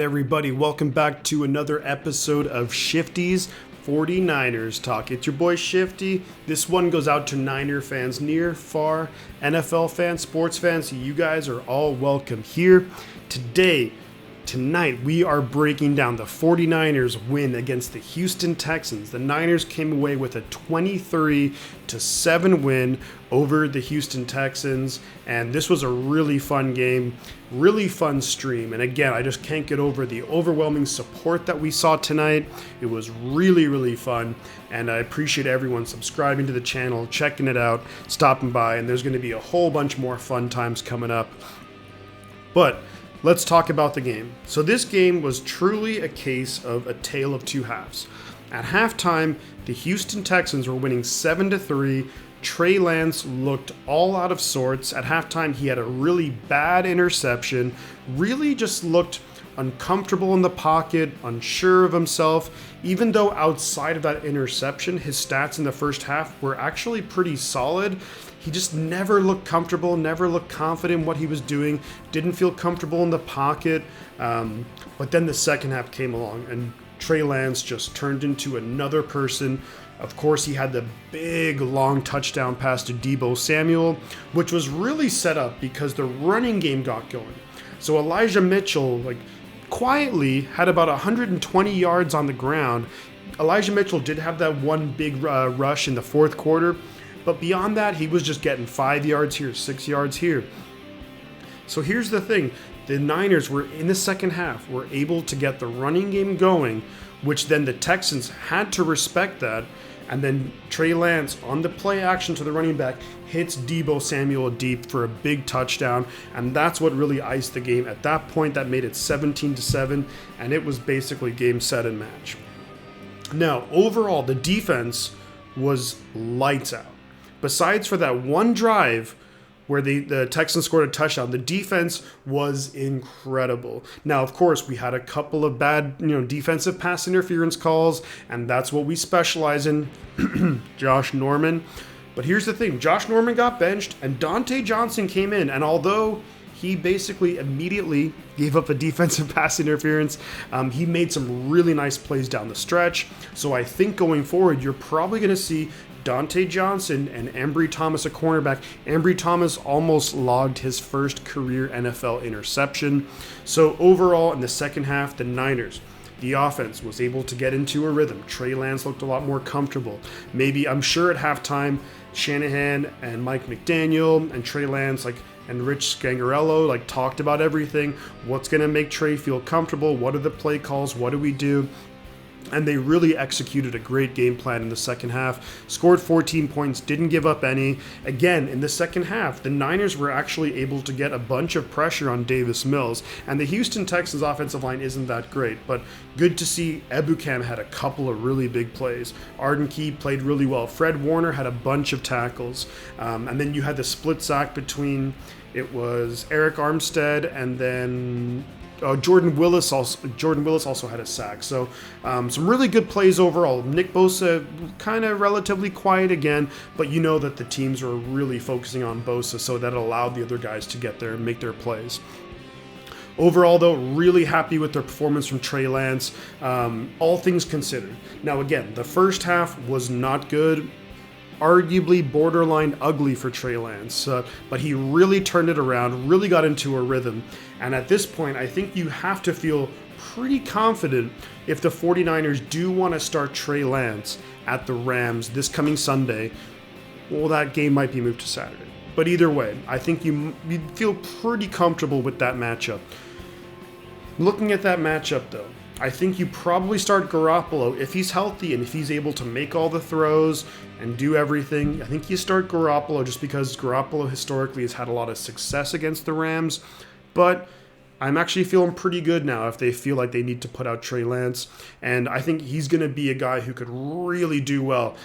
everybody, welcome back to another episode of Shifty's 49ers Talk. It's your boy Shifty. This one goes out to Niner fans near, far, NFL fans, sports fans. You guys are all welcome here. Tonight, we are breaking down the 49ers win against the Houston Texans. The Niners came away with a 23-7 win over the Houston Texans, and this was a really fun game, really fun stream. And again, I just can't get over the overwhelming support that we saw tonight. It was really, really fun, and I appreciate everyone subscribing to the channel, checking it out, stopping by, and there's going to be a whole bunch more fun times coming up. But let's talk about the game. So this game was truly a case of a tale of two halves. At halftime, the Houston Texans were winning 7-3. Trey Lance looked all out of sorts. At halftime, he had a really bad interception, really just looked uncomfortable in the pocket, unsure of himself. Even though outside of that interception, his stats in the first half were actually pretty solid, he just never looked comfortable, never looked confident in what he was doing, didn't feel comfortable in the pocket. But then the second half came along and Trey Lance just turned into another person. Of course, he had the big, long touchdown pass to Deebo Samuel, which was really set up because the running game got going. So Elijah Mitchell, quietly had about 120 yards on the ground. Elijah Mitchell did have that one big rush in the fourth quarter, but beyond that, he was just getting 5 yards here, 6 yards here. So here's the thing. The Niners were, in the second half, were able to get the running game going, which then the Texans had to respect that. And then Trey Lance, on the play action to the running back, hits Deebo Samuel deep for a big touchdown. And that's what really iced the game. At that point, that made it 17-7, and it was basically game, set, and match. Now, overall, the defense was lights out. Besides for that one drive where the Texans scored a touchdown, the defense was incredible. Now, of course, we had a couple of bad, defensive pass interference calls, and that's what we specialize in, Josh Norman. But here's the thing, Josh Norman got benched, and Dontae Johnson came in, and although he basically immediately gave up a defensive pass interference, he made some really nice plays down the stretch. So I think going forward, you're probably going to see Dontae Johnson and Ambry Thomas, a cornerback. Ambry Thomas almost logged his first career NFL interception. So overall, in the second half, the Niners, the offense was able to get into a rhythm. Trey Lance looked a lot more comfortable. I'm sure at halftime, Shanahan and Mike McDaniel and Trey Lance, and Rich Scangarello, talked about everything. What's going to make Trey feel comfortable? What are the play calls? What do we do? And they really executed a great game plan in the second half. Scored 14 points, didn't give up any. Again, in the second half, the Niners were actually able to get a bunch of pressure on Davis Mills. And the Houston Texans offensive line isn't that great, but good to see Ebukam had a couple of really big plays. Arden Key played really well. Fred Warner had a bunch of tackles. And then you had the split sack between, it was Eric Armstead and then Jordan Willis also had a sack. So some really good plays overall. Nick Bosa kind of relatively quiet again, but you know that the teams were really focusing on Bosa, so that allowed the other guys to get there and make their plays. Overall, though, really happy with their performance from Trey Lance, all things considered. Now, again, the first half was not good. Arguably borderline ugly for Trey Lance, but he really turned it around, really got into a rhythm. And at this point, I think you have to feel pretty confident if the 49ers do want to start Trey Lance at the Rams this coming Sunday. Well, that game might be moved to Saturday. But either way, I think you feel pretty comfortable with that matchup. Looking at that matchup, though, I think you probably start Garoppolo if he's healthy and if he's able to make all the throws and do everything. I think you start Garoppolo just because Garoppolo historically has had a lot of success against the Rams. But I'm actually feeling pretty good now if they feel like they need to put out Trey Lance. And I think he's going to be a guy who could really do well,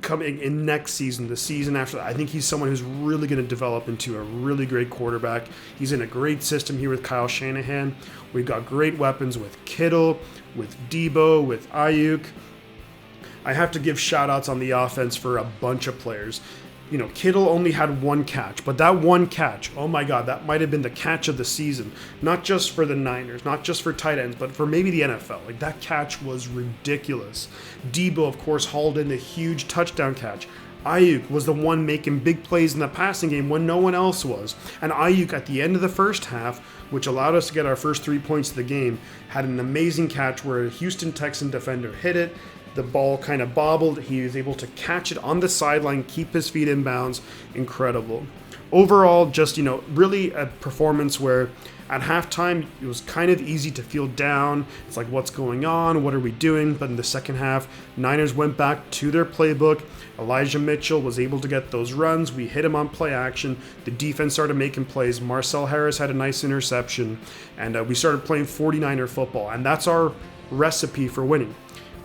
coming in next season, the season after that. I think he's someone who's really going to develop into a really great quarterback. He's in a great system here with Kyle Shanahan. We've got great weapons with Kittle, with Deebo, with Ayuk. I have to give shout outs on the offense for a bunch of players. Kittle only had one catch, but that one catch, oh my God, that might have been the catch of the season. Not just for the Niners, not just for tight ends, but for maybe the NFL. Like, that catch was ridiculous. Debo, of course, hauled in a huge touchdown catch. Ayuk was the one making big plays in the passing game when no one else was. And Ayuk, at the end of the first half, which allowed us to get our first 3 points of the game, had an amazing catch where a Houston Texan defender hit it. The ball kind of bobbled. He was able to catch it on the sideline, keep his feet in bounds. Incredible. Overall, just, really a performance where at halftime, it was kind of easy to feel down. It's like, what's going on? What are we doing? But in the second half, Niners went back to their playbook. Elijah Mitchell was able to get those runs. We hit him on play action. The defense started making plays. Marcel Harris had a nice interception. And we started playing 49er football. And that's our recipe for winning.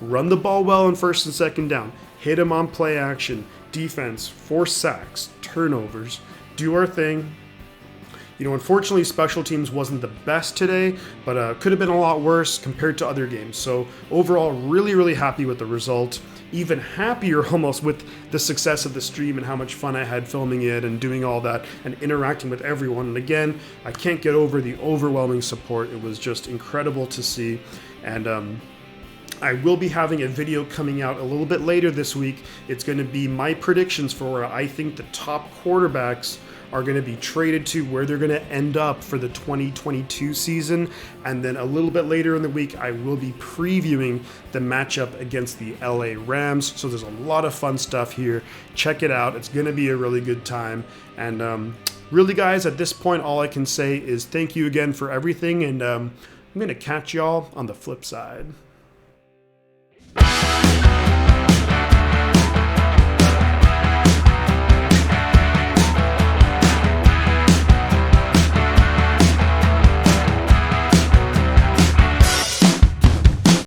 Run the ball well on first and second down. Hit him on play action. Defense, force sacks, turnovers. Do our thing. Unfortunately, special teams wasn't the best today, but could have been a lot worse compared to other games. So overall, really, really happy with the result. Even happier almost with the success of the stream and how much fun I had filming it and doing all that and interacting with everyone. And again, I can't get over the overwhelming support. It was just incredible to see. And I will be having a video coming out a little bit later this week. It's going to be my predictions for where I think the top quarterbacks are going to be traded to, where they're going to end up for the 2022 season. And then a little bit later in the week, I will be previewing the matchup against the LA Rams. So there's a lot of fun stuff here. Check it out. It's going to be a really good time. And really, guys, at this point, all I can say is thank you again for everything. And I'm going to catch y'all on the flip side.